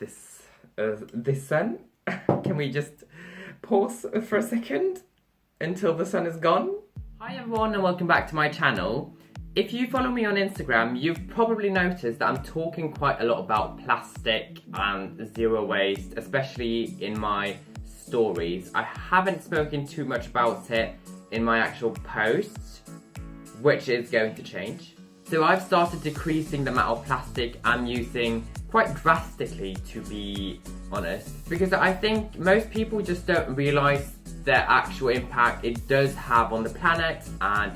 this sun. Can we just pause for a second until the sun is gone? Hi everyone and welcome back to my channel. If you follow me on Instagram, you've probably noticed that I'm talking quite a lot about plastic and zero waste, especially in my stories. I haven't spoken too much about it in my actual posts, which is going to change. So I've started decreasing the amount of plastic I'm using quite drastically, to be honest, because I think most people just don't realise the actual impact it does have on the planet and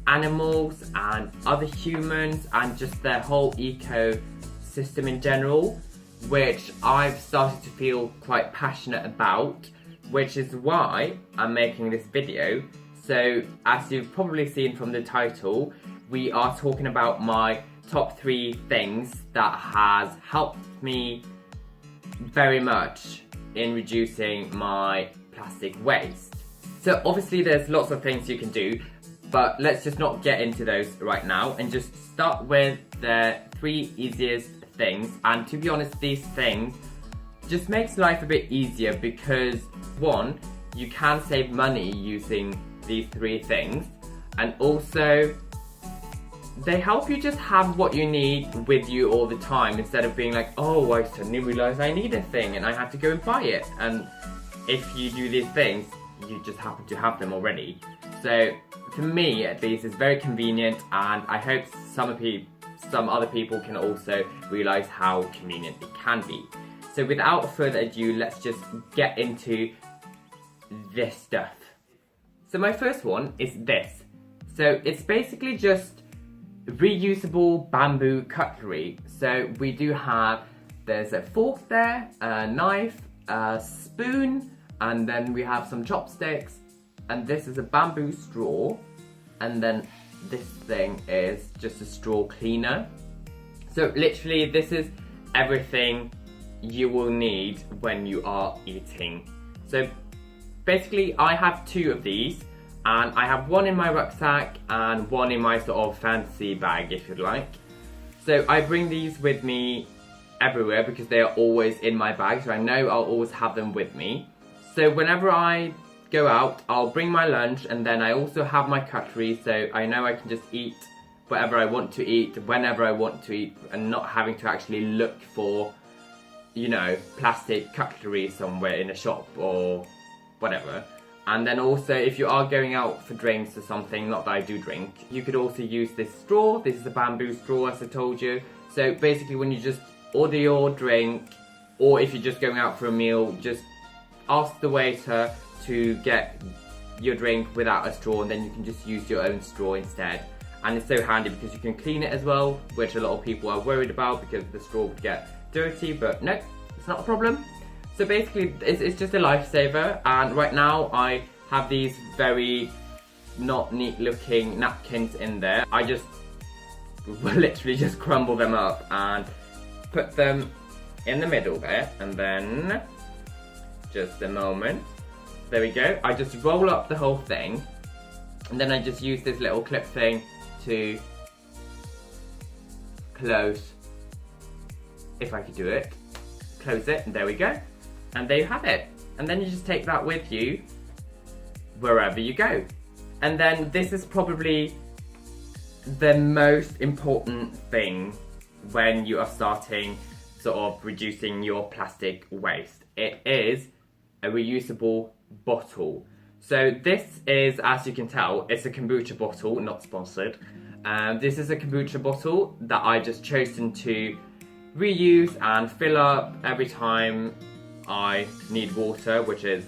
animals and other humans and just their whole ecosystem in general, which I've started to feel quite passionate about, which is why I'm making this video. So as you've probably seen from the title, we are talking about my top 3 things that has helped me very much in reducing my plastic waste. So obviously there's lots of things you can do, but let's just not get into those right now and just start with the 3 easiest things. And to be honest, these things just makes life a bit easier because 1, you can save money using these 3 things, and also they help you just have what you need with you all the time instead of being like, oh, I suddenly realised I need a thing and I have to go and buy it. And if you do these things, you just happen to have them already. So for me at least, it's very convenient, and I hope some other people can also realise how convenient it can be. So without further ado, let's just get into this stuff. So my first one is this. So it's basically just reusable bamboo cutlery. So we do have, there's a fork there, a knife, a spoon, and then we have some chopsticks, and this is a bamboo straw, and then this thing is just a straw cleaner. So literally this is everything you will need when you are eating. So basically I have 2 of these, and I have one in my rucksack and one in my sort of fancy bag, if you'd like. So I bring these with me everywhere because they are always in my bag, so I know I'll always have them with me. So whenever I go out, I'll bring my lunch, and then I also have my cutlery, so I know I can just eat whatever I want to eat, whenever I want to eat, and not having to actually look for, you know, plastic cutlery somewhere in a shop or whatever. And then also, if you are going out for drinks or something, not that I do drink, you could also use this straw. This is a bamboo straw, as I told you. So basically when you just order your drink, or if you're just going out for a meal, just ask the waiter to get your drink without a straw, and then you can just use your own straw instead. And it's so handy because you can clean it as well, which a lot of people are worried about because the straw would get dirty, but no, it's not a problem. So basically it's just a lifesaver, and right now I have these very not neat looking napkins in there. I just literally just crumble them up and put them in the middle there, and then just a moment. There we go. I just roll up the whole thing, and then I just use this little clip thing to close, if I could do it. Close it, and there we go. And there you have it. And then you just take that with you wherever you go. And then this is probably the most important thing when you are starting sort of reducing your plastic waste. It is a reusable bottle. So this is, as you can tell, it's a kombucha bottle, not sponsored. This is a kombucha bottle that I've just chosen to reuse and fill up every time I need water, which is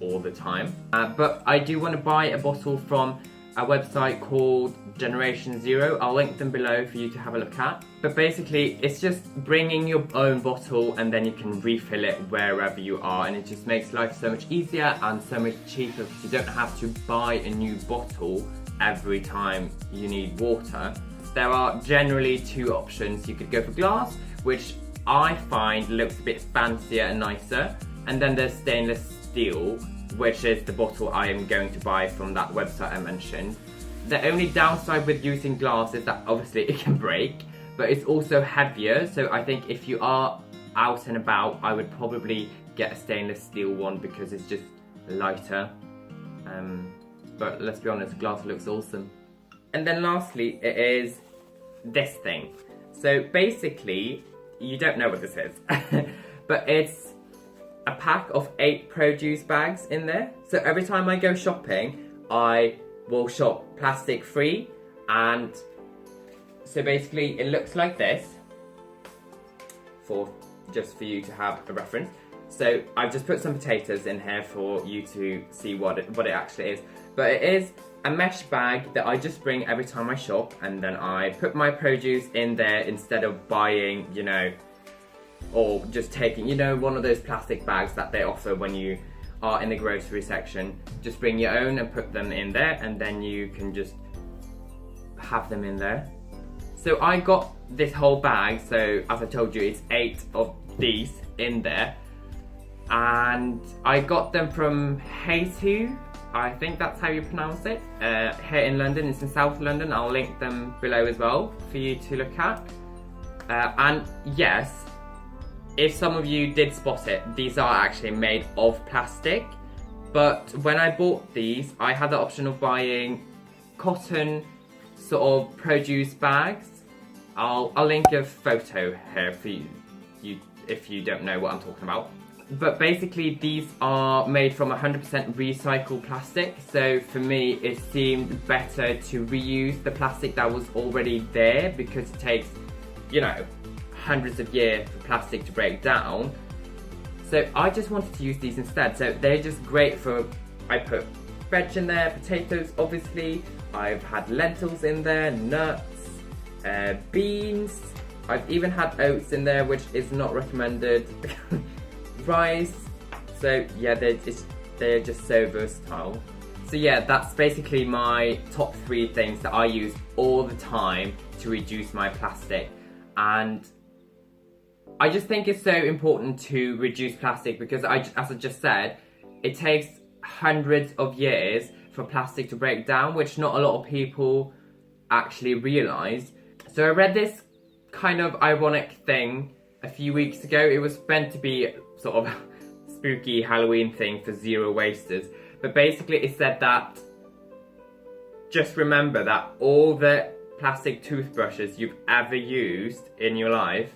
all the time. But I do want to buy a bottle from a website called Generation Zero. I'll link them below for you to have a look at. But basically, it's just bringing your own bottle, and then you can refill it wherever you are, and it just makes life so much easier and so much cheaper because you don't have to buy a new bottle every time you need water. There are generally 2 options. You could go for glass, which I find looks a bit fancier and nicer, and then there's stainless steel, which is the bottle I am going to buy from that website I mentioned. The only downside with using glass is that obviously it can break, but it's also heavier, so I think if you are out and about, I would probably get a stainless steel one because it's just lighter. But let's be honest, glass looks awesome. And then lastly, it is this thing. So basically, you don't know what this is, but it's a pack of 8 produce bags in there. So every time I go shopping, I will shop plastic free. And so basically it looks like this, just for you to have a reference. So I've just put some potatoes in here for you to see what it actually is. But it is a mesh bag that I just bring every time I shop, and then I put my produce in there instead of buying, you know, or just taking, you know, one of those plastic bags that they offer when you are in the grocery section. Just bring your own and put them in there, and then you can just have them in there. So I got this whole bag, so as I told you, it's 8 of these in there. And I got them from Hey2, I think that's how you pronounce it, here in London. It's in South London. I'll link them below as well for you to look at. And yes, if some of you did spot it, these are actually made of plastic. But when I bought these, I had the option of buying cotton sort of produce bags. I'll link a photo here for you if you don't know what I'm talking about. But basically these are made from 100% recycled plastic, so for me it seemed better to reuse the plastic that was already there, because it takes, you know, hundreds of years for plastic to break down. So I just wanted to use these instead. So they're just great for, I put veg in there, potatoes obviously, I've had lentils in there, nuts, beans, I've even had oats in there, which is not recommended. Rice. So yeah, they're just so versatile. So yeah, that's basically my top 3 things that I use all the time to reduce my plastic. And I just think it's so important to reduce plastic because as I just said, it takes hundreds of years for plastic to break down, which not a lot of people actually realise. So I read this kind of ironic thing a few weeks ago. It was meant to be sort of spooky Halloween thing for zero wasters, but basically it said that just remember that all the plastic toothbrushes you've ever used in your life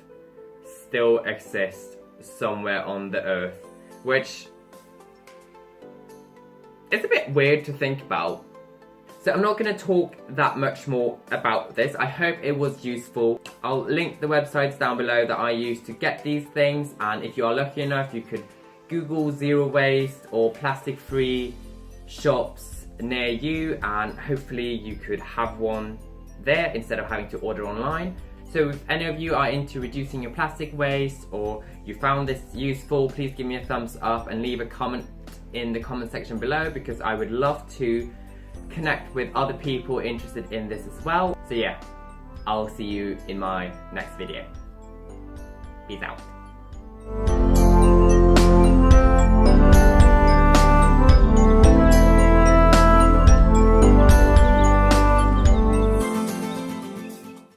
still exist somewhere on the earth, which is a bit weird to think about. So I'm not going to talk that much more about this. I hope it was useful. I'll link the websites down below that I use to get these things, and if you are lucky enough, you could Google zero waste or plastic free shops near you, and hopefully you could have one there instead of having to order online. So if any of you are into reducing your plastic waste, or you found this useful, please give me a thumbs up and leave a comment in the comment section below, because I would love to connect with other people interested in this as well. So yeah, I'll see you in my next video. Peace out.